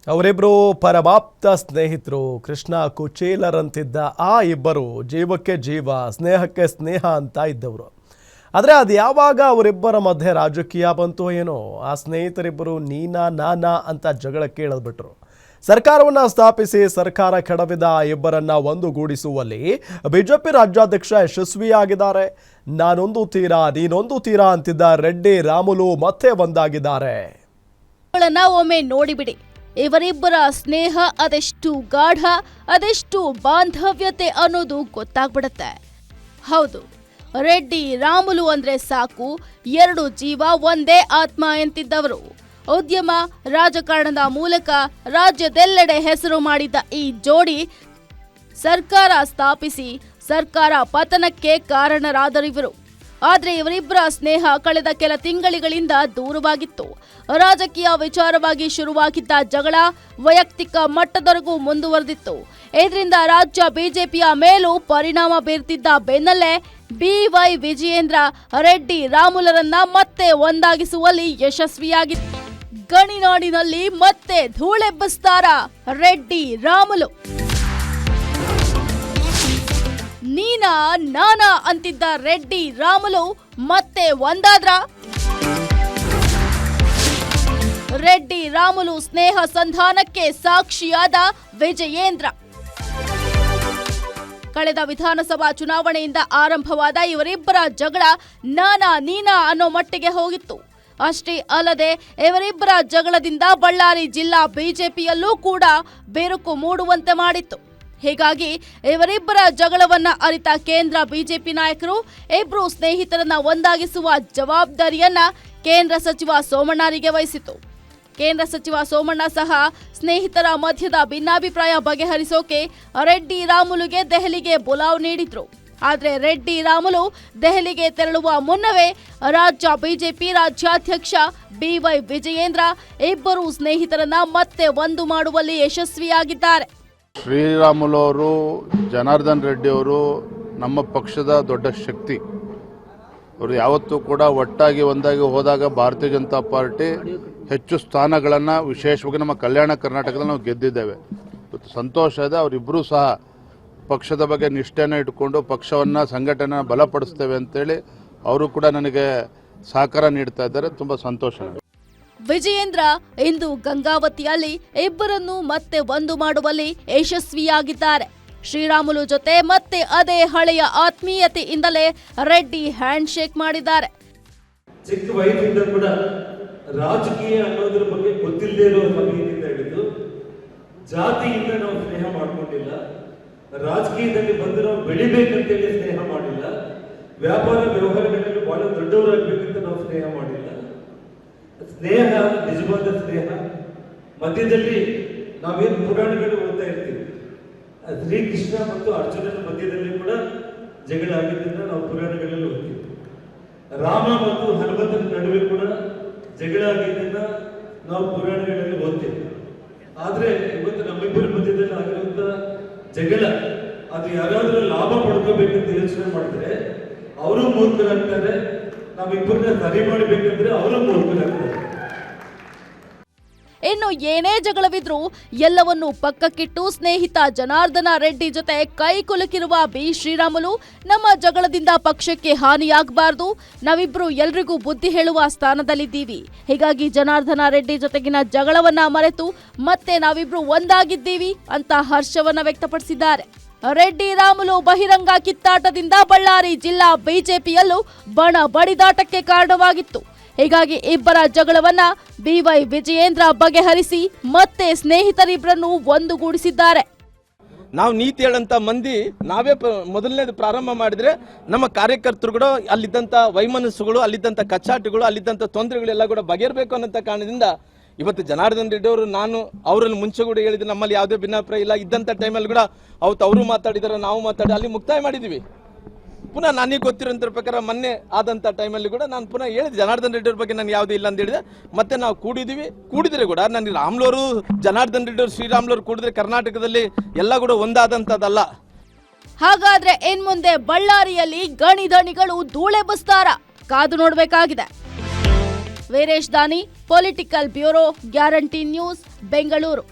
ಅವರಿಬ್ಬರು ಪರಮಾಪ್ತ ಸ್ನೇಹಿತರು. ಕೃಷ್ಣ ಕುಚೇಲರಂತಿದ್ದ ಆ ಇಬ್ಬರು ಜೀವಕ್ಕೆ ಜೀವ, ಸ್ನೇಹಕ್ಕೆ ಸ್ನೇಹ ಅಂತ ಇದ್ದವರು. ಆದರೆ ಅದು ಯಾವಾಗ ಅವರಿಬ್ಬರ ಮಧ್ಯೆ ರಾಜಕೀಯ ಬಂತು ಏನೋ, ಆ ಸ್ನೇಹಿತರಿಬ್ಬರು ನೀನಾ ನಾನಾ ಅಂತ ಜಗಳಕ್ಕೆ ಇಳಿದ್ಬಿಟ್ರು. ಸರ್ಕಾರವನ್ನು ಸ್ಥಾಪಿಸಿ ಸರ್ಕಾರ ಕೆಡವಿದ ಆ ಇಬ್ಬರನ್ನ ಒಂದುಗೂಡಿಸುವಲ್ಲಿ ಬಿಜೆಪಿ ರಾಜ್ಯಾಧ್ಯಕ್ಷ ಯಶಸ್ವಿಯಾಗಿದ್ದಾರೆ. ನಾನೊಂದು ತೀರಾ ನೀನೊಂದು ತೀರಾ ಅಂತಿದ್ದ ರೆಡ್ಡಿ ರಾಮುಲು ಮತ್ತೆ ಒಂದಾಗಿದ್ದಾರೆ. ಒಮ್ಮೆ ನೋಡಿಬಿಡಿ, ಇವರಿಬ್ಬರ ಸ್ನೇಹ ಅದೆಷ್ಟು ಗಾಢ, ಅದೆಷ್ಟು ಬಾಂಧವ್ಯತೆ ಅನ್ನೋದು ಗೊತ್ತಾಗ್ಬಿಡುತ್ತೆ. ಹೌದು, ರೆಡ್ಡಿ ರಾಮುಲು ಅಂದ್ರೆ ಸಾಕು, ಎರಡು ಜೀವ ಒಂದೇ ಆತ್ಮ ಎಂತಿದ್ದವರು. ಉದ್ಯಮ ರಾಜಕಾರಣದ ಮೂಲಕ ರಾಜ್ಯದೆಲ್ಲೆಡೆ ಹೆಸರು ಮಾಡಿದ್ದ ಈ ಜೋಡಿ ಸರ್ಕಾರ ಸ್ಥಾಪಿಸಿ ಸರ್ಕಾರ ಪತನಕ್ಕೆ ಕಾರಣರಾದರಿವರು. ಆದರೆ ಇವರಿಬ್ಬರ ಸ್ನೇಹ ಕಳೆದ ಕೆಲ ತಿಂಗಳಿಗಳಿಂದ ದೂರವಾಗಿತ್ತು. ರಾಜಕೀಯ ವಿಚಾರವಾಗಿ ಶುರುವಾಗಿದ್ದ ಜಗಳ ವೈಯಕ್ತಿಕ ಮಟ್ಟದವರೆಗೂ ಮುಂದುವರೆದಿತ್ತು. ಇದರಿಂದ ರಾಜ್ಯ ಬಿಜೆಪಿಯ ಮೇಲೂ ಪರಿಣಾಮ ಬೀರ್ತಿದ್ದ ಬೆನ್ನಲ್ಲೇ ಬಿವೈ ವಿಜಯೇಂದ್ರ ರೆಡ್ಡಿ ರಾಮುಲರನ್ನ ಮತ್ತೆ ಒಂದಾಗಿಸುವಲ್ಲಿ ಯಶಸ್ವಿಯಾಗಿತ್ತು. ಗಣಿನಾಡಿನಲ್ಲಿ ಮತ್ತೆ ಧೂಳೆಬ್ಬಿಸ್ತಾರ ರೆಡ್ಡಿ ರಾಮುಲು. ನೀನಾ ನಾನಾ ಅಂತಿದ್ದ ರೆಡ್ಡಿ ರಾಮುಲು ಮತ್ತೆ ಒಂದಾದ್ರ? ರೆಡ್ಡಿ ರಾಮುಲು ಸ್ನೇಹ ಸಂಧಾನಕ್ಕೆ ಸಾಕ್ಷಿಯಾದ ವಿಜಯೇಂದ್ರ. ಕಳೆದ ವಿಧಾನಸಭಾ ಚುನಾವಣೆಯಿಂದ ಆರಂಭವಾದ ಇವರಿಬ್ಬರ ಜಗಳ ನಾನಾ ನೀನಾ ಅನ್ನೋ ಮಟ್ಟಿಗೆ ಹೋಗಿತ್ತು. ಅಷ್ಟೇ ಅಲ್ಲದೆ ಇವರಿಬ್ಬರ ಜಗಳದಿಂದ ಬಳ್ಳಾರಿ ಜಿಲ್ಲಾ ಬಿಜೆಪಿಯಲ್ಲೂ ಕೂಡ ಬಿರುಕು ಮೂಡುವಂತೆ ಮಾಡಿತ್ತು. ಹೀಗಾಗಿ ಇವರಿಬ್ಬರ ಜಗಳವನ್ನ ಅರಿತ ಕೇಂದ್ರ ಬಿಜೆಪಿ ನಾಯಕರು ಇಬ್ರು ಸ್ನೇಹಿತರನ್ನ ಒಂದಾಗಿಸುವ ಜವಾಬ್ದಾರಿಯನ್ನ ಕೇಂದ್ರ ಸಚಿವ ಸೋಮಣ್ಣರಿಗೆ ವಹಿಸಿತು. ಕೇಂದ್ರ ಸಚಿವ ಸೋಮಣ್ಣ ಸಹ ಸ್ನೇಹಿತರ ಮಧ್ಯದ ಭಿನ್ನಾಭಿಪ್ರಾಯ ಬಗೆಹರಿಸೋಕೆ ರೆಡ್ಡಿ ರಾಮುಲುಗೆ ದೆಹಲಿಗೆ ಬುಲಾವ್ ನೀಡಿದ್ರು. ಆದರೆ ರೆಡ್ಡಿ ರಾಮುಲು ದೆಹಲಿಗೆ ತೆರಳುವ ಮುನ್ನವೇ ರಾಜ್ಯ ಬಿಜೆಪಿ ರಾಜ್ಯಾಧ್ಯಕ್ಷ ಬಿವೈ ವಿಜಯೇಂದ್ರ ಇಬ್ಬರು ಸ್ನೇಹಿತರನ್ನ ಮತ್ತೆ ಒಂದು ಮಾಡುವಲ್ಲಿ ಯಶಸ್ವಿಯಾಗಿದ್ದಾರೆ. ಶ್ರೀರಾಮುಲು ಅವರು, ಜನಾರ್ದನ್ ರೆಡ್ಡಿ ಅವರು ನಮ್ಮ ಪಕ್ಷದ ದೊಡ್ಡ ಶಕ್ತಿ. ಅವರು ಯಾವತ್ತೂ ಕೂಡ ಒಟ್ಟಾಗಿ ಒಂದಾಗಿ ಹೋದಾಗ ಭಾರತೀಯ ಜನತಾ ಪಾರ್ಟಿ ಹೆಚ್ಚು ಸ್ಥಾನಗಳನ್ನು, ವಿಶೇಷವಾಗಿ ನಮ್ಮ ಕಲ್ಯಾಣ ಕರ್ನಾಟಕದಲ್ಲಿ ನಾವು ಗೆದ್ದಿದ್ದೇವೆ. ಇವತ್ತು ಸಂತೋಷ ಇದೆ. ಅವರಿಬ್ಬರೂ ಸಹ ಪಕ್ಷದ ಬಗ್ಗೆ ನಿಷ್ಠೆಯನ್ನು ಇಟ್ಕೊಂಡು ಪಕ್ಷವನ್ನು, ಸಂಘಟನೆ ಬಲಪಡಿಸ್ತೇವೆ ಅಂತೇಳಿ ಅವರು ಕೂಡ ನನಗೆ ಸಹಕಾರ ನೀಡ್ತಾ ಇದ್ದಾರೆ. ತುಂಬ ಸಂತೋಷ. ವಿಜಯೇಂದ್ರ ಇಂದು ಗಂಗಾವತಿಯಲ್ಲಿ ಇಬ್ಬರನ್ನು ಮತ್ತೆ ಒಂದು ಮಾಡುವಲ್ಲಿ ಯಶಸ್ವಿಯಾಗಿದ್ದಾರೆ. ಶ್ರೀರಾಮುಲು ಜೊತೆ ಮತ್ತೆ ಅದೇ ಹಳೆಯ ಆತ್ಮೀಯತೆಯಿಂದಲೇ ರೆಡ್ಡಿ ಹ್ಯಾಂಡ್ ಶೇಕ್ ಮಾಡಿದ್ದಾರೆ. ಚಿಕ್ಕ ವಯಸ್ಸಿಂದ ಕೂಡ ರಾಜಕೀಯ ಅನ್ನೋದ್ರ ಬಗ್ಗೆ ಗೊತ್ತಿಲ್ಲದೆ ಇರೋ ಸಮಯದಿಂದ ಹಿಡಿದು ಜಾತಿಯಿಂದ ನಾವು ಸ್ನೇಹ ಮಾಡ್ಕೊಂಡಿಲ್ಲ. ರಾಜಕೀಯದಲ್ಲಿ ಬಂದು ನಾವು ಬೆಳಿಬೇಕಂತೇಳಿ ಸ್ನೇಹ ಮಾಡಿಲ್ಲ. ವ್ಯಾಪಾರ ವ್ಯವಹಾರಗಳಲ್ಲಿ ಬಹಳ ದೊಡ್ಡವರಾಗಬೇಕಂತ ನಾವು ಸ್ನೇಹ ಮಾಡಿಲ್ಲ. ಸ್ನೇಹ ನಿಜವಾದ ಸ್ನೇಹ. ಮಧ್ಯದಲ್ಲಿ ನಾವೇನು ಪುರಾಣಗಳು ಓದ್ತಾ ಇರ್ತೀವಿ, ಶ್ರೀಕೃಷ್ಣ ಮತ್ತು ಅರ್ಜುನನ ಮಧ್ಯದಲ್ಲಿ ಕೂಡ ಜಗಳ ಆಗಿದ್ದನ್ನ ನಾವು ಪುರಾಣಗಳಲ್ಲಿ ಓದ್ತೀವಿ. ರಾಮ ಮತ್ತು ಹನುಮಂತನ ನಡುವೆ ಕೂಡ ಜಗಳ ಆಗಿದ್ದನ್ನ ನಾವು ಪುರಾಣಗಳಲ್ಲಿ ಓದ್ತೀವಿ. ಆದ್ರೆ ಇವತ್ತು ನಮ್ಮಿಬ್ಬರ ಮಧ್ಯದಲ್ಲಿ ಆಗಿರುವಂತ ಜಗಳ ಅದು ಯಾರಾದ್ರೂ ಲಾಭ ಪಡ್ಕೋಬೇಕಂತ ಯೋಚನೆ ಮಾಡಿದ್ರೆ ಅವರು ಮೂರ್ಖರಾಗ್ತಾರೆ. ನಾವಿಬ್ಬರನ್ನ ಸರಿ ಮಾಡಬೇಕಂದ್ರೆ ಅವರು ಮೂರ್ಖರಾಗ್ತಾರೆ. ಇನ್ನು ಏನೇ ಜಗಳವಿದ್ರೂ ಎಲ್ಲವನ್ನೂ ಪಕ್ಕಕ್ಕಿಟ್ಟು ಸ್ನೇಹಿತ ಜನಾರ್ದನ ರೆಡ್ಡಿ ಜೊತೆ ಕೈ ಕುಲುಕಿರುವ ಬಿ ಶ್ರೀರಾಮುಲು, ನಮ್ಮ ಜಗಳದಿಂದ ಪಕ್ಷಕ್ಕೆ ಹಾನಿಯಾಗಬಾರ್ದು, ನಾವಿಬ್ರು ಎಲ್ರಿಗೂ ಬುದ್ಧಿ ಹೇಳುವ ಸ್ಥಾನದಲ್ಲಿದ್ದೀವಿ. ಹೀಗಾಗಿ ಜನಾರ್ದನ ರೆಡ್ಡಿ ಜೊತೆಗಿನ ಜಗಳವನ್ನ ಮರೆತು ಮತ್ತೆ ನಾವಿಬ್ರು ಒಂದಾಗಿದ್ದೀವಿ ಅಂತ ಹರ್ಷವನ್ನ ವ್ಯಕ್ತಪಡಿಸಿದ್ದಾರೆ. ರೆಡ್ಡಿ ರಾಮುಲು ಬಹಿರಂಗ ಕಿತ್ತಾಟದಿಂದ ಬಳ್ಳಾರಿ ಜಿಲ್ಲಾ ಬಿಜೆಪಿಯಲ್ಲೂ ಬಣ ಬಡಿದಾಟಕ್ಕೆ ಕಾರಣವಾಗಿತ್ತು. ಹೀಗಾಗಿ ಇಬ್ಬರ ಜಗಳವನ್ನ ಬಿವೈ ವಿಜಯೇಂದ್ರ ಬಗೆಹರಿಸಿ ಮತ್ತೆ ಸ್ನೇಹಿತರಿಬ್ಬರನ್ನು ಒಂದುಗೂಡಿಸಿದ್ದಾರೆ. ನಾವು ನೀತಿ ಹೇಳಂತ ಮಂದಿ ನಾವೇ ಮೊದಲನೇದು ಪ್ರಾರಂಭ ಮಾಡಿದ್ರೆ ನಮ್ಮ ಕಾರ್ಯಕರ್ತರುಗಳು ಅಲ್ಲಿದ್ದಂಥ ವೈಮನಸ್ಸುಗಳು, ಅಲ್ಲಿದ್ದಂಥ ಕಚ್ಚಾಟಗಳು, ಅಲ್ಲಿದ್ದಂಥ ತೊಂದರೆಗಳೆಲ್ಲ ಕೂಡ ಬಗೆಹರಬೇಕು ಅನ್ನೋ ಕಾರಣದಿಂದ ಇವತ್ತು ಜನಾರ್ದನ್ ರೆಡ್ಡಿ ಅವರು, ನಾನು ಅವರಲ್ಲಿ ಮುಂಚೆ ಕೂಡ ಹೇಳಿದ್ರೆ ನಮ್ಮಲ್ಲಿ ಯಾವುದೇ ಭಿನ್ನಾಭಿಪ್ರಾಯ ಇಲ್ಲ ಇದ್ದಂಥ ಟೈಮಲ್ಲಿ ಕೂಡ ಅವತ್ತು ಅವರು ಮಾತಾಡಿದಾರೆ, ನಾವು ಮಾತಾಡಿ ಅಲ್ಲಿ ಮುಕ್ತಾಯ ಮಾಡಿದ್ದೀವಿ. ಪುನಃ ನನಗೆ ಗೊತ್ತಿರೋಂಥ ಪ್ರಕಾರ ಮೊನ್ನೆ ಆದಂಥ ಟೈಮಲ್ಲಿ ಕೂಡ ನಾನು ಪುನಃ ಹೇಳಿದೆ ಜನಾರ್ದನ್ ರೆಡ್ಡಿ ಅವ್ರ ಬಗ್ಗೆ ನಾನು ಯಾವುದೂ ಇಲ್ಲ ಅಂತ ಹೇಳಿದೆ. ಮತ್ತೆ ನಾವು ಕೂಡಿದ್ರೆ ಕೂಡ ನನಗೆ ರಾಮುಲು, ಜನಾರ್ದನ್ ರೆಡ್ಡಿ ಅವರು, ಶ್ರೀರಾಮುಲು ಕೂಡಿದ್ರೆ ಕರ್ನಾಟಕದಲ್ಲಿ ಎಲ್ಲ ಕೂಡ ಒಂದಾದಂಥದ್ದಲ್ಲ. ಹಾಗಾದ್ರೆ ಇನ್ಮುಂದೆ ಬಳ್ಳಾರಿಯಲ್ಲಿ ಗಣಿಧಣಿಗಳು ಧೂಳೆಬ್ಬಿಸ್ತಾರ? ಕಾದು ನೋಡಬೇಕಾಗಿದೆ. ವೀರೇಶ್ ದಾನಿ, political bureau, guarantee news, Bengaluru.